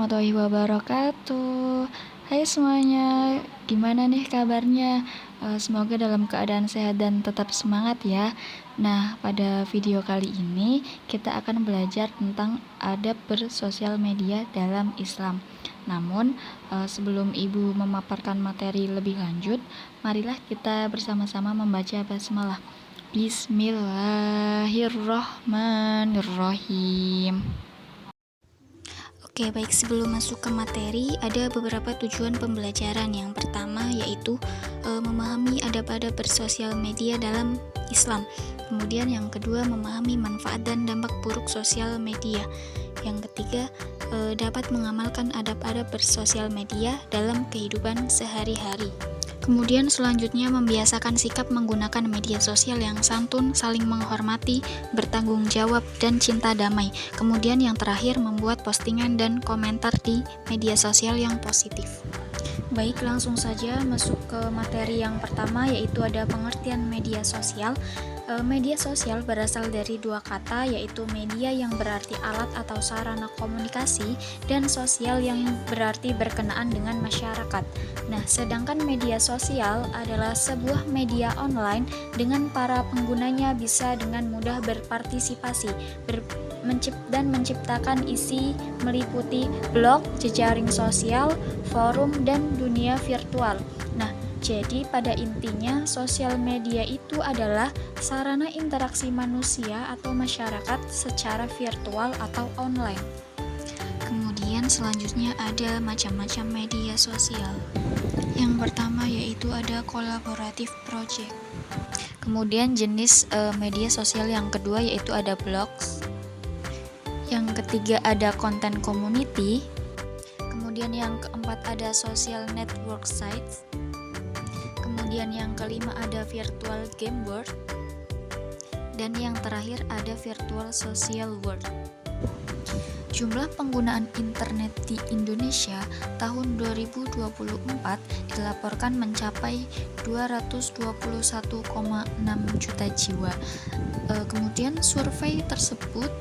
warahmatullahi wabarakatuh. Hai semuanya, gimana nih kabarnya? Semoga dalam keadaan sehat dan tetap semangat ya. Nah, pada video kali ini kita akan belajar tentang adab bersosial media dalam Islam. Namun, sebelum Ibu memaparkan materi lebih lanjut, marilah kita bersama-sama membaca basmalah. Bismillahirrahmanirrahim. Oke, baik, sebelum masuk ke materi, ada beberapa tujuan pembelajaran. Yang pertama yaitu memahami adab-adab bersosial media dalam Islam. Kemudian yang kedua, memahami manfaat dan dampak buruk sosial media. Yang ketiga, dapat mengamalkan adab-adab bersosial media dalam kehidupan sehari-hari. Kemudian selanjutnya membiasakan sikap menggunakan media sosial yang santun, saling menghormati, bertanggung jawab, dan cinta damai. Kemudian yang terakhir membuat postingan dan komentar di media sosial yang positif. Baik, langsung saja masuk ke materi yang pertama, yaitu ada pengertian media sosial. Media sosial berasal dari dua kata, yaitu media yang berarti alat atau sarana komunikasi dan sosial yang berarti berkenaan dengan masyarakat. Nah, sedangkan media sosial adalah sebuah media online dengan para penggunanya bisa dengan mudah berpartisipasi dan menciptakan isi meliputi blog, jejaring sosial, forum, dan dunia virtual. Nah, jadi pada intinya sosial media itu adalah sarana interaksi manusia atau masyarakat secara virtual atau online. Kemudian selanjutnya ada macam-macam media sosial. Yang pertama yaitu ada collaborative project. Kemudian jenis media sosial yang kedua yaitu ada blogs. Yang ketiga ada content community. Kemudian yang keempat ada social network sites. Kemudian yang kelima ada virtual game world. Dan yang terakhir ada virtual social world. Jumlah penggunaan internet di Indonesia tahun 2024 dilaporkan mencapai 221,6 juta jiwa. Kemudian survei tersebut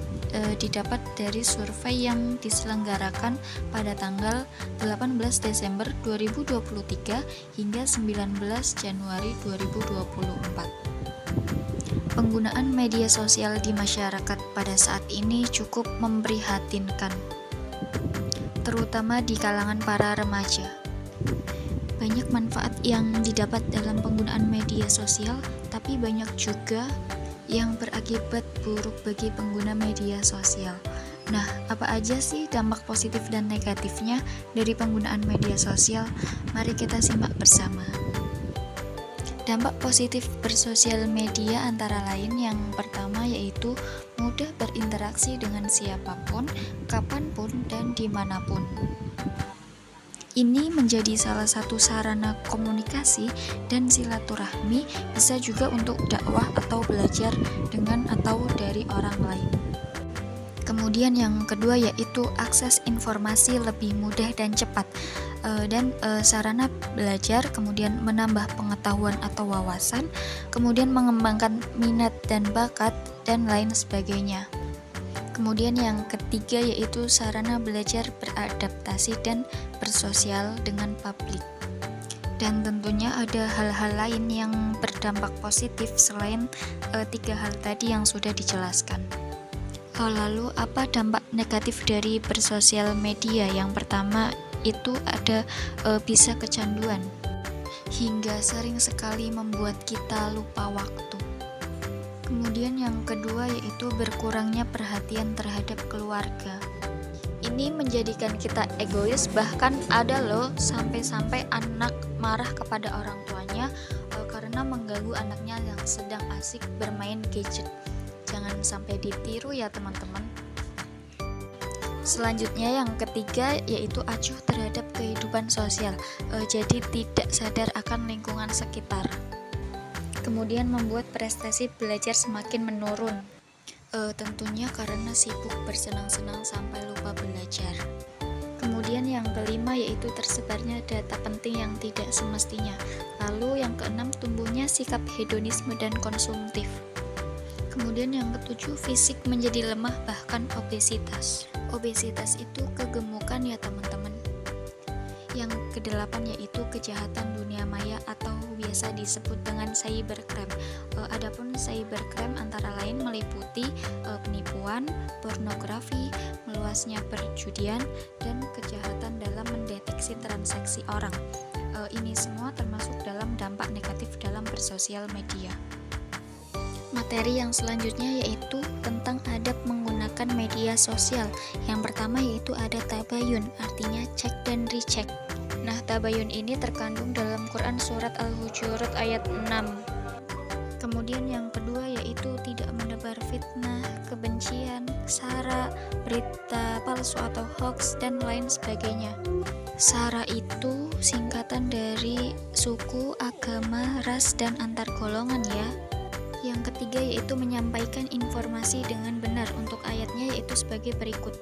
didapat dari survei yang diselenggarakan pada tanggal 18 Desember 2023 hingga 19 Januari 2024. Penggunaan media sosial di masyarakat pada saat ini cukup memprihatinkan, terutama di kalangan para remaja. Banyak manfaat yang didapat dalam penggunaan media sosial, tapi banyak juga yang berakibat buruk bagi pengguna media sosial. Nah, apa aja sih dampak positif dan negatifnya dari penggunaan media sosial? Mari kita simak bersama. Dampak positif bersosial media antara lain yang pertama yaitu mudah berinteraksi dengan siapapun, kapanpun, dan dimanapun. Ini menjadi salah satu sarana komunikasi dan silaturahmi, bisa juga untuk dakwah atau belajar dengan atau dari orang lain. Kemudian yang kedua yaitu akses informasi lebih mudah dan cepat, dan sarana belajar, kemudian menambah pengetahuan atau wawasan, kemudian mengembangkan minat dan bakat, dan lain sebagainya. Kemudian yang ketiga yaitu sarana belajar beradaptasi dan bersosial dengan publik. Dan tentunya ada hal-hal lain yang berdampak positif selain tiga hal tadi yang sudah dijelaskan. Lalu apa dampak negatif dari bersosial media? Yang pertama itu ada bisa kecanduan, hingga sering sekali membuat kita lupa waktu. Kemudian yang kedua yaitu berkurangnya perhatian terhadap keluarga. Ini menjadikan kita egois, bahkan ada loh sampai-sampai anak marah kepada orang tuanya karena mengganggu anaknya yang sedang asik bermain gadget. Jangan sampai ditiru ya teman-teman. Selanjutnya yang ketiga yaitu acuh terhadap kehidupan sosial, jadi tidak sadar akan lingkungan sekitar. Kemudian membuat prestasi belajar semakin menurun, tentunya karena sibuk bersenang-senang sampai lupa belajar. Kemudian yang kelima yaitu tersebarnya data penting yang tidak semestinya. Lalu yang keenam tumbuhnya sikap hedonisme dan konsumtif. Kemudian yang ketujuh fisik menjadi lemah bahkan obesitas. Obesitas itu kegemukan ya teman-teman. Yang kedelapan yaitu kejahatan dunia maya atau biasa disebut dengan cybercrime. Adapun cybercrime antara lain meliputi penipuan, pornografi, meluasnya perjudian, dan kejahatan dalam mendeteksi transaksi orang. Ini semua termasuk dalam dampak negatif dalam bersosial media. Materi yang selanjutnya yaitu tentang adab menggunakan media sosial. Yang pertama yaitu ada tabayun, artinya cek dan recheck. Nah, tabayun ini terkandung dalam Quran surat Al-Hujurat ayat 6. Kemudian yang kedua yaitu tidak menebar fitnah, kebencian, sara, berita palsu atau hoax, dan lain sebagainya. Sara itu singkatan dari suku, agama, ras, dan antar golongan ya. Yang ketiga yaitu menyampaikan informasi dengan benar. Untuk ayatnya yaitu sebagai berikut.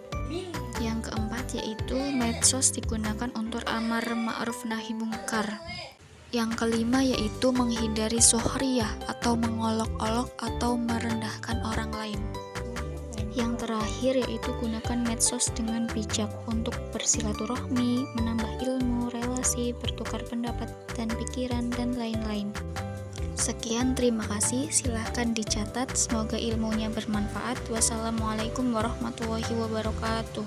Yang keempat yaitu medsos digunakan untuk amar ma'ruf nahi mungkar. Yang kelima yaitu menghindari suhriyah atau mengolok-olok atau merendahkan orang lain. Yang terakhir yaitu gunakan medsos dengan bijak untuk bersilaturahmi, menambah ilmu, relasi, bertukar pendapat dan pikiran, dan lain-lain. Sekian, terima kasih. Silahkan dicatat. Semoga ilmunya bermanfaat. Wassalamualaikum warahmatullahi wabarakatuh.